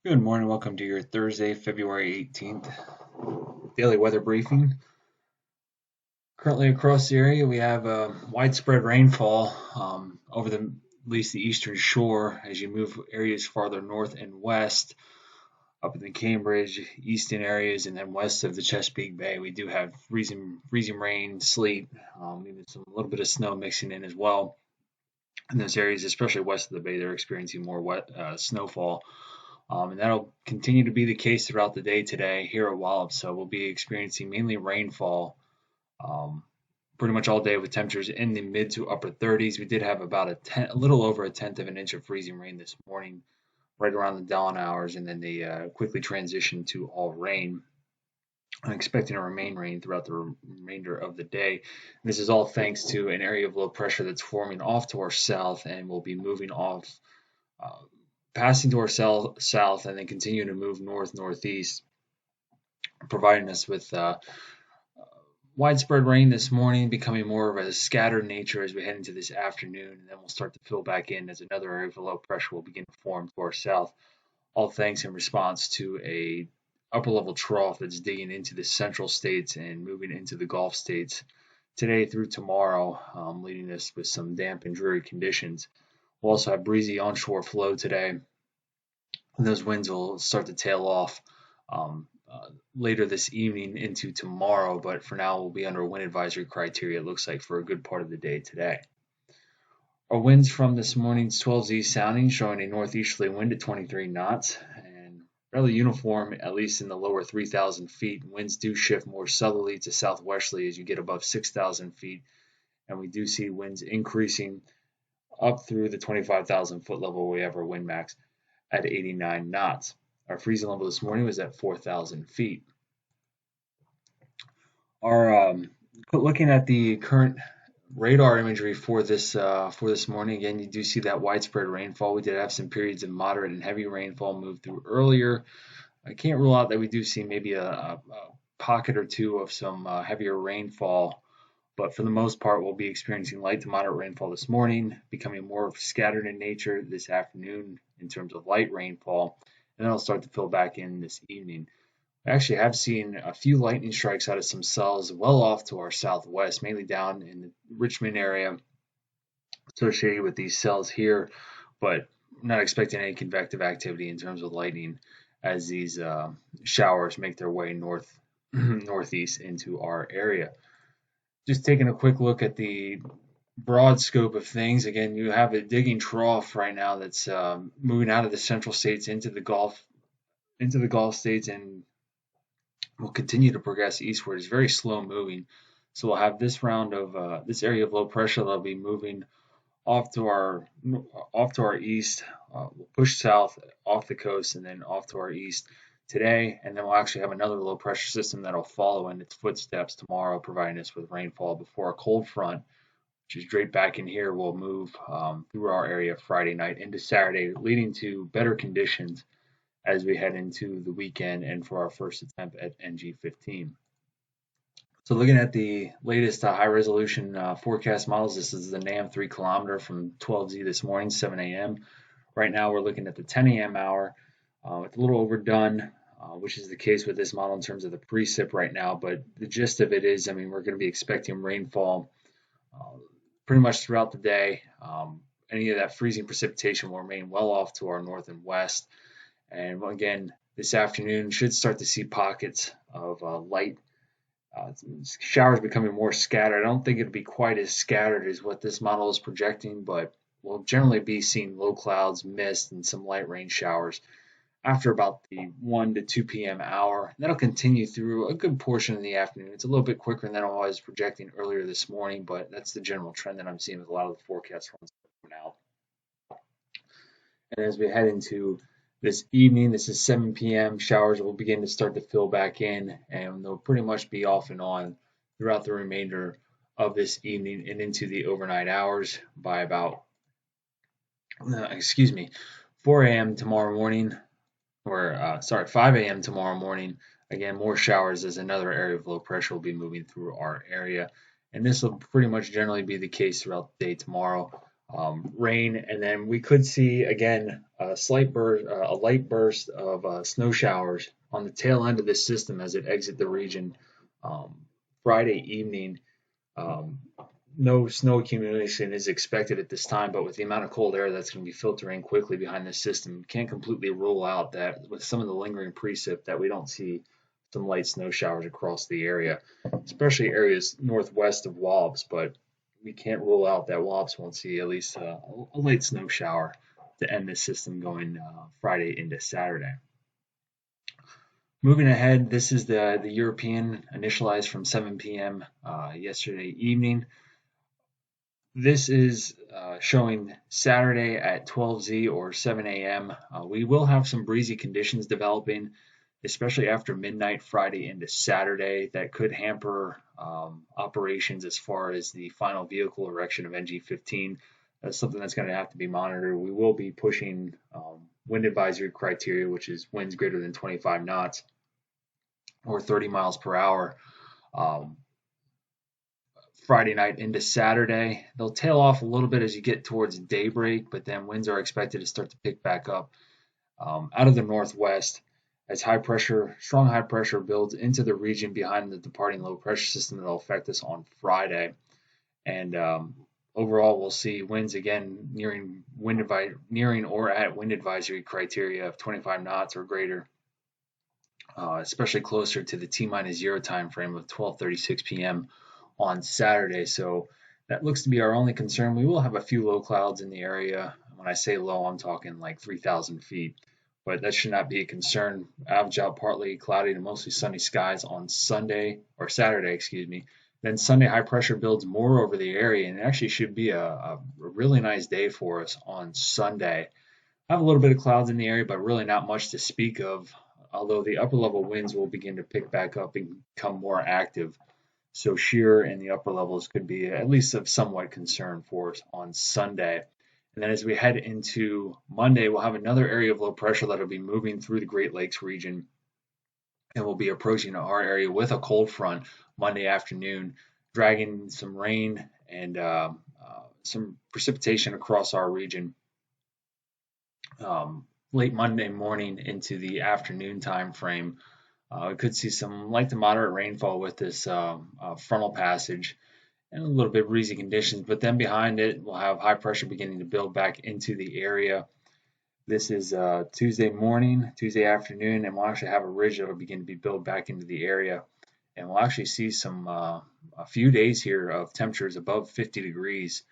Good morning. Welcome to your Thursday, February 18th daily weather briefing. Currently across the area, we have widespread rainfall over at least the eastern shore as you move areas farther north and west up in the Cambridge, eastern areas, and then west of the Chesapeake Bay. We do have freezing rain, sleet, even a little bit of snow mixing in as well. In those areas, especially west of the bay, they're experiencing more wet snowfall. And that'll continue to be the case throughout the day today here at Wallops. So we'll be experiencing mainly rainfall um, pretty much all day with temperatures in the mid to upper 30s. We did have about a little over a tenth of an inch of freezing rain this morning, right around the dawn hours, and then they quickly transitioned to all rain. I'm expecting to remain rain throughout the remainder of the day. This is all thanks to an area of low pressure that's forming off to our south and will be moving off uh, passing to our south and then continuing to move northeast, providing us with widespread rain this morning, becoming more of a scattered nature as we head into this afternoon, and then we'll start to fill back in as another area of low pressure will begin to form to our south. All thanks in response to a upper level trough that's digging into the central states and moving into the Gulf states today through tomorrow, leading us with some damp and dreary conditions. We'll also have breezy onshore flow today. Those winds will start to tail off later this evening into tomorrow, but for now we'll be under wind advisory criteria, it looks like, for a good part of the day today. Our winds from this morning's 12Z sounding showing a northeasterly wind at 23 knots and fairly uniform, at least in the lower 3,000 feet. Winds do shift more southerly to southwesterly as you get above 6,000 feet, and we do see winds increasing up through the 25,000 foot level. We have our wind max at 89 knots. Our freezing level this morning was at 4,000 feet. Our looking at the current radar imagery for this morning, again, you do see that widespread rainfall. We did have some periods of moderate and heavy rainfall move through earlier. I can't rule out that we do see maybe a pocket or two of some heavier rainfall, but for the most part, we'll be experiencing light to moderate rainfall this morning, becoming more scattered in nature this afternoon in terms of light rainfall, and then it'll start to fill back in this evening. I actually have seen a few lightning strikes out of some cells well off to our southwest, mainly down in the Richmond area associated with these cells here, but I'm not expecting any convective activity in terms of lightning as these showers make their way northeast into our area. Just taking a quick look at the broad scope of things. Again, you have a digging trough right now that's moving out of the central states into the Gulf states, and will continue to progress eastward. It's very slow moving. So we'll have this round of this area of low pressure that'll be moving off to our east. We'll push south off the coast and then off to our east today, and then we'll actually have another low pressure system that'll follow in its footsteps tomorrow, providing us with rainfall before a cold front, which is straight back in here, will move through our area Friday night into Saturday, leading to better conditions as we head into the weekend and for our first attempt at NG15. So looking at the latest high resolution forecast models, this is the NAM 3 kilometer from 12Z this morning, 7 a.m. Right now we're looking at the 10 a.m. hour. It's a little overdone, which is the case with this model in terms of the precip right now, but the gist of it is, I mean, we're going to be expecting rainfall pretty much throughout the day. Any of that freezing precipitation will remain well off to our north and west. And again, this afternoon should start to see pockets of light showers becoming more scattered. I don't think it'll be quite as scattered as what this model is projecting, but we'll generally be seeing low clouds, mist, and some light rain showers after about the 1 to 2 p.m. hour. And that'll continue through a good portion of the afternoon. It's a little bit quicker than I was projecting earlier this morning, but that's the general trend that I'm seeing with a lot of the forecast runs now. And as we head into this evening, this is 7 p.m. Showers will begin to start to fill back in, and they'll pretty much be off and on throughout the remainder of this evening and into the overnight hours by about, 4 a.m. tomorrow morning, or 5 a.m. tomorrow morning. Again, more showers as another area of low pressure will be moving through our area, and this will pretty much generally be the case throughout the day tomorrow. rain, and then we could see again a light burst of snow showers on the tail end of this system as it exits the region Friday evening. Um, no snow accumulation is expected at this time, but with the amount of cold air that's going to be filtering quickly behind this system, can't completely rule out that with some of the lingering precip that we don't see some light snow showers across the area, especially areas northwest of Wallops, but we can't rule out that Wallops won't see at least a light snow shower to end this system going Friday into Saturday. Moving ahead, this is the European initialized from 7 p.m. Yesterday evening. This is showing Saturday at 12Z or 7 a.m. We will have some breezy conditions developing, especially after midnight Friday into Saturday. That could hamper operations as far as the final vehicle erection of NG15. That's something that's going to have to be monitored. We will be pushing wind advisory criteria, which is winds greater than 25 knots or 30 miles per hour. Friday night into Saturday. They'll tail off a little bit as you get towards daybreak, but then winds are expected to start to pick back up out of the northwest as strong high pressure builds into the region behind the departing low pressure system that will affect us on Friday. And overall, we'll see winds again nearing or at wind advisory criteria of 25 knots or greater, especially closer to the T-0 time frame of 12:36 p.m. on Saturday. So that looks to be our only concern. We will have a few low clouds in the area. When I say low, I'm talking like 3,000 feet, but that should not be a concern. Average out partly cloudy to mostly sunny skies on Sunday or Saturday, excuse me. Then Sunday high pressure builds more over the area, and it actually should be a really nice day for us on Sunday. I have a little bit of clouds in the area, but really not much to speak of, although the upper level winds will begin to pick back up and become more active. So shear in the upper levels could be at least of somewhat concern for us on Sunday. And then as we head into Monday, we'll have another area of low pressure that will be moving through the Great Lakes region and will be approaching our area with a cold front Monday afternoon, dragging some rain and some precipitation across our region late Monday morning into the afternoon time frame. We could see some light to moderate rainfall with this frontal passage and a little bit breezy conditions, but then behind it, we'll have high pressure beginning to build back into the area. This is Tuesday morning, Tuesday afternoon, and we'll actually have a ridge that will begin to be built back into the area. And we'll actually see a few days here of temperatures above 50 degrees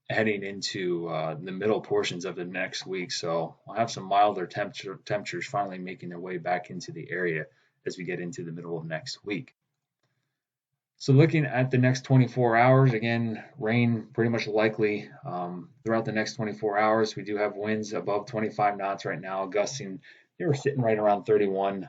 heading into the middle portions of the next week. So we'll have some milder temperatures finally making their way back into the area as we get into the middle of next week. So looking at the next 24 hours, again, rain pretty much likely throughout the next 24 hours. We do have winds above 25 knots right now, gusting. They were sitting right around 31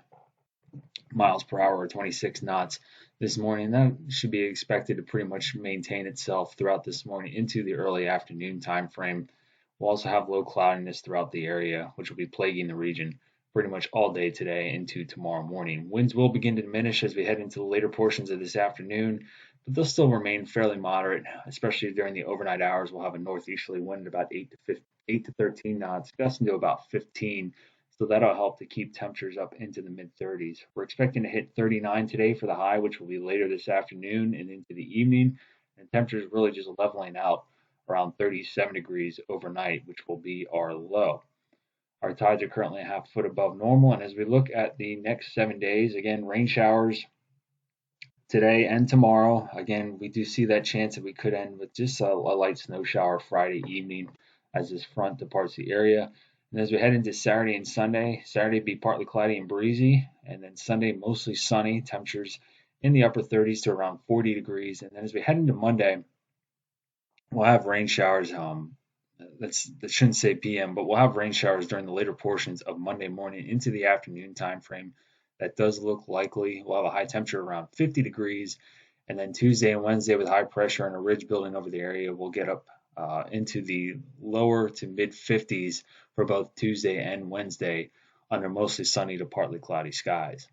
miles per hour or 26 knots this morning. That should be expected to pretty much maintain itself throughout this morning into the early afternoon time frame. We'll also have low cloudiness throughout the area, which will be plaguing the region pretty much all day today into tomorrow morning. Winds will begin to diminish as we head into the later portions of this afternoon, but they'll still remain fairly moderate, especially during the overnight hours. We'll have a northeasterly wind at about 8 to 13 knots, gusting to about 15. So that'll help to keep temperatures up into the mid 30s. We're expecting to hit 39 today for the high, which will be later this afternoon and into the evening. And temperatures really just leveling out around 37 degrees overnight, which will be our low. Our tides are currently a half foot above normal. And as we look at the next 7 days, again, rain showers today and tomorrow. Again, we do see that chance that we could end with just a light snow shower Friday evening as this front departs the area. And as we head into Saturday and Sunday, Saturday be partly cloudy and breezy, and then Sunday mostly sunny, temperatures in the upper 30s to around 40 degrees. And then as we head into Monday, we'll have rain showers. That shouldn't say PM, but we'll have rain showers during the later portions of Monday morning into the afternoon time frame. That does look likely. We'll have a high temperature around 50 degrees. And then Tuesday and Wednesday with high pressure and a ridge building over the area, we'll get up into the lower to mid 50s for both Tuesday and Wednesday under mostly sunny to partly cloudy skies.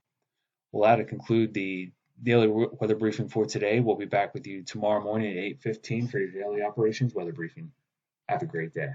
Well, that'll conclude the daily weather briefing for today. We'll be back with you tomorrow morning at 8:15 for your daily operations weather briefing. Have a great day.